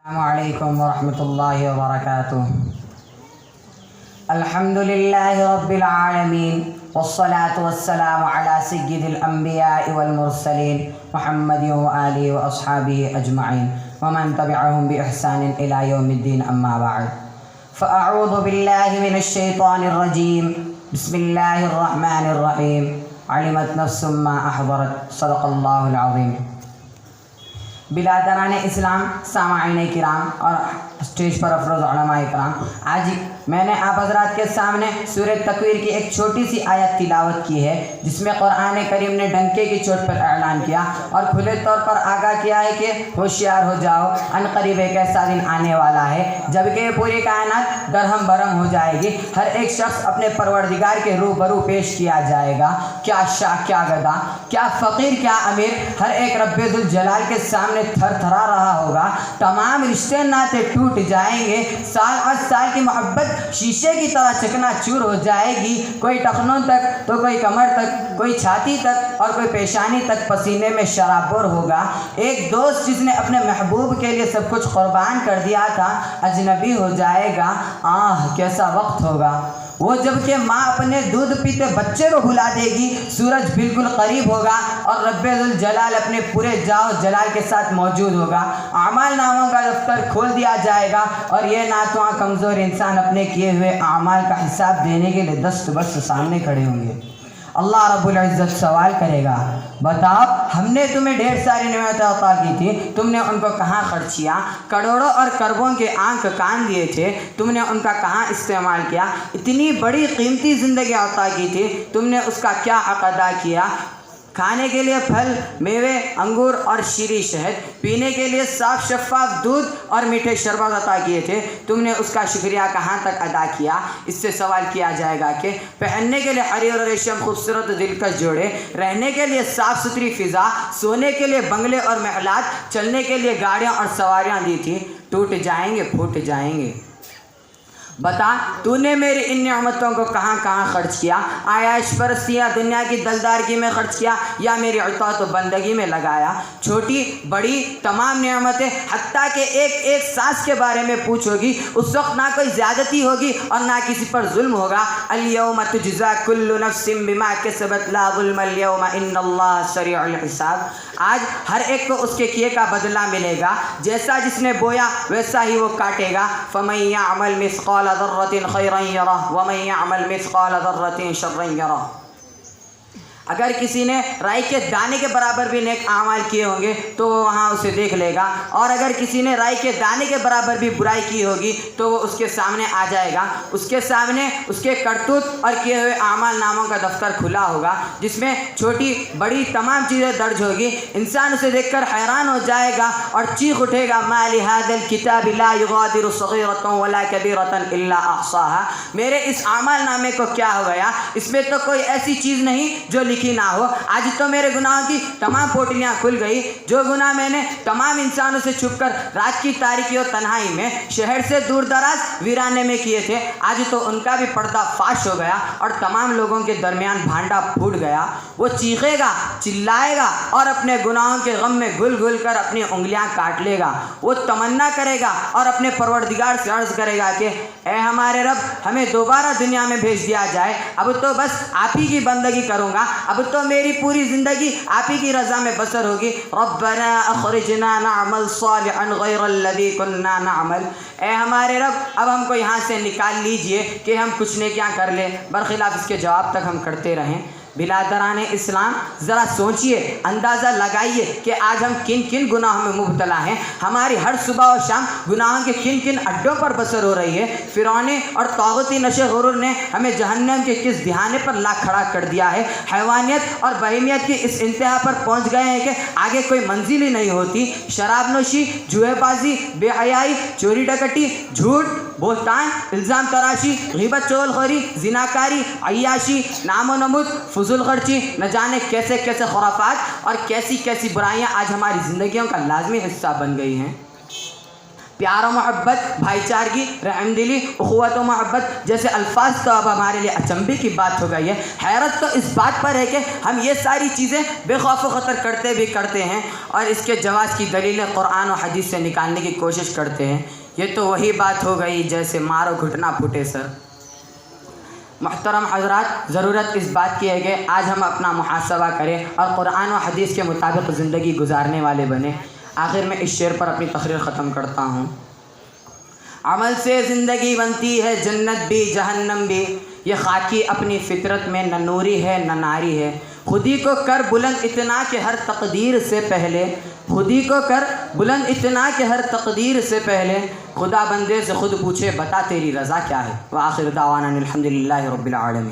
السلام علیکم ورحمۃ اللہ وبرکاتہ۔ الحمد للہ رب العالمین والصلاة والسلام علی سید الانبیاء والمرسلین محمد وآلہ واصحابہ اجمعین ومن تبعهم بإحسان الى یوم الدین، اما بعد فاعوذ باللہ من الشیطان الرجیم، بسم اللہ الرحمن الرحیم، علمت نفس ما احضرت، صدق اللہ العظیم۔ بلادران اسلام، سامعین کرام اور اسٹیج پر افروز علماء کرام، آج میں نے آپ حضرات کے سامنے سورہ تکویر کی ایک چھوٹی سی آیت تلاوت کی ہے، جس میں قرآن کریم نے ڈنکے کی چوٹ پر اعلان کیا اور کھلے طور پر آگاہ کیا ہے کہ ہوشیار ہو جاؤ، ان قریب ایک ایسا دن آنے والا ہے جبکہ یہ پوری کائنات درہم برہم ہو جائے گی، ہر ایک شخص اپنے پروردگار کے روبرو پیش کیا جائے گا، کیا شاہ کیا گدا، کیا فقیر کیا امیر، ہر ایک رب ذوالجلال کے سامنے تھر تھرا رہا ہوگا، تمام رشتے ناطے ٹوٹ جائیں گے، سال اور سال کی محبت شیشے کی طرح چکنا چور ہو جائے گی، کوئی ٹخنوں تک تو کوئی کمر تک، کوئی چھاتی تک اور کوئی پیشانی تک پسینے میں شرابور ہوگا۔ ایک دوست جس نے اپنے محبوب کے لیے سب کچھ قربان کر دیا تھا اجنبی ہو جائے گا، آہ کیسا وقت ہوگا وہ جب کہ ماں اپنے دودھ پیتے بچے کو بھلا دے گی، سورج بالکل قریب ہوگا اور رب ذوالجلال اپنے پورے جاہ و جلال کے ساتھ موجود ہوگا، اعمال ناموں کا دفتر کھول دیا جائے گا اور یہ ناتواں کمزور انسان اپنے کیے ہوئے اعمال کا حساب دینے کے لیے دست بست سامنے کھڑے ہوں گے۔ اللہ رب العزت سوال کرے گا، بتاؤ ہم نے تمہیں ڈھیر ساری نعمتیں عطا کی تھی، تم نے ان کو کہاں خرچ کیا؟ کروڑوں اور کربوں کے آنکھ کان دیے تھے، تم نے ان کا کہاں استعمال کیا؟ اتنی بڑی قیمتی زندگی عطا کی تھی، تم نے اس کا کیا حق ادا کیا؟ کھانے کے لیے پھل، میوے، انگور اور شیریں شہد، پینے کے لیے صاف شفاف دودھ اور میٹھے شربت عطا کیے تھے، تم نے اس کا شکریہ کہاں تک ادا کیا؟ اس سے سوال کیا جائے گا کہ پہننے کے لیے حریر اور ریشم خوبصورت دلکش جوڑے، رہنے کے لیے صاف ستھری فضا، سونے کے لیے بنگلے اور محلات، چلنے کے لیے گاڑیاں اور سواریاں دی تھی، ٹوٹ جائیں گے پھوٹ جائیں گے۔ بتا تو نے میری ان نعمتوں کو کہاں کہاں خرچ کیا؟ آیا عیش پرستی یا دنیا کی دلدارگی میں خرچ کیا یا میری اطاعت و بندگی میں لگایا؟ چھوٹی بڑی تمام نعمتیں، حتیٰ کہ ایک ایک سانس کے بارے میں پوچھو گی، اس وقت نہ کوئی زیادتی ہوگی اور نہ کسی پر ظلم ہوگا۔ الیوم تجزا کل نفس بما کسبت لا ظلم اليوم ان اللہ سریع الحساب۔ آج ہر ایک کو اس کے کیے کا بدلہ ملے گا، جیسا جس نے بویا ویسا ہی وہ کاٹے گا۔ فمن یعمل مثقال ذرة خیرا یرہ ومن یعمل مثقال ذرة شرا یرہ۔ اگر کسی نے رائی کے دانے کے برابر بھی نیک اعمال کیے ہوں گے تو وہ وہاں اسے دیکھ لے گا، اور اگر کسی نے رائی کے دانے کے برابر بھی برائی کی ہوگی تو وہ اس کے سامنے آ جائے گا، اس کے سامنے اس کے کرتوت اور کیے ہوئے اعمال ناموں کا دفتر کھلا ہوگا، جس میں چھوٹی بڑی تمام چیزیں درج ہوگی۔ انسان اسے دیکھ کر حیران ہو جائے گا اور چیخ اٹھے گا، ما لهذا الكتاب لا يغادر صغيرة ولا كبيرة الا احصاها۔ میرے اس اعمال نامے کو کیا ہو گیا؟ اس میں تو کوئی ایسی چیز نہیں جو لکھی نہ ہو۔ آج تو میرے گناہوں کی تمام پوٹلیاں کھل گئی، جو گناہ میں نے تمام انسانوں سے چھپ کر رات کی تاریکی اور تنہائی میں شہر سے دور دراز ویرانے میں کیے تھے، آج تو ان کا بھی پردہ فاش ہو گیا اور تمام لوگوں کے درمیان بھانڈا پھوٹ گیا۔ وہ چیخے گا، چلائے گا اور اپنے گناہوں کے غم میں گل گل کر اپنی انگلیاں کاٹ لے گا۔ وہ تمنا کرے گا اور اپنے پروردگار سے عرض کرے گا کہ اے ہمارے رب، ہمیں دوبارہ دنیا میں بھیج دیا جائے، اب تو بس آپ ہی کی بندگی کروں گا، اب تو میری پوری زندگی آپ ہی کی رضا میں بسر ہوگی۔ ربنا اخرجنا نعمل صالحا غیر الذی کنا نعمل۔ اے ہمارے رب، اب ہم کو یہاں سے نکال لیجئے کہ ہم کچھ نیکیاں کر لیں، برخلاف اس کے جواب تک ہم کرتے رہیں۔ بلادران اسلام، ذرا سوچئے، اندازہ لگائیے کہ آج ہم کن کن گناہوں میں مبتلا ہیں۔ ہماری ہر صبح و شام گناہوں کے کن کن اڈوں پر بسر ہو رہی ہے۔ فرعونی اور طاغوتی نشے غرور نے ہمیں جہنم کے کس دہانے پر لا کھڑا کر دیا ہے۔ حیوانیت اور بہیمیت کی اس انتہا پر پہنچ گئے ہیں کہ آگے کوئی منزل ہی نہیں ہوتی۔ شراب نوشی، جوئے بازی، بے حیائی، چوری ڈکیٹی، جھوٹ، بہتان، الزام تراشی، غیبت چغل خوری، زناکاری، عیاشی، نام و نمود، فضول خرچی، نہ جانے کیسے کیسے خرافات اور کیسی کیسی برائیاں آج ہماری زندگیوں کا لازمی حصہ بن گئی ہیں۔ پیار و محبت, بھائی چارگی, رحم دلی, اخوت و محبت جیسے الفاظ تو اب ہمارے لیے اچنبے کی بات ہو گئی ہے. حیرت تو اس بات پر ہے کہ ہم یہ ساری چیزیں بے خوف و خطر کرتے ہیں اور اس کے جواز کی دلیلیں قرآن و حدیث سے نکالنے کی کوشش کرتے ہیں. یہ تو وہی بات ہو گئی جیسے مارو گھٹنا پھوٹے سر. محترم حضرات, ضرورت اس بات کی ہے کہ آج ہم اپنا محاسبہ کریں اور قرآن و حدیث کے مطابق زندگی گزارنے والے بنیں. آخر میں اس شعر پر اپنی تقریر ختم کرتا ہوں. عمل سے زندگی بنتی ہے جنت بھی جہنم بھی, یہ خاکی اپنی فطرت میں نہ نوری ہے نہ ناری ہے. خودی کو کر بلند اتنا کہ ہر تقدیر سے پہلے, خودی کو کر بلند اتنا کہ ہر تقدیر سے پہلے خدا بندے سے خود پوچھے بتا تیری رضا کیا ہے. وآخر دعوانا الحمد للہ رب العالمین.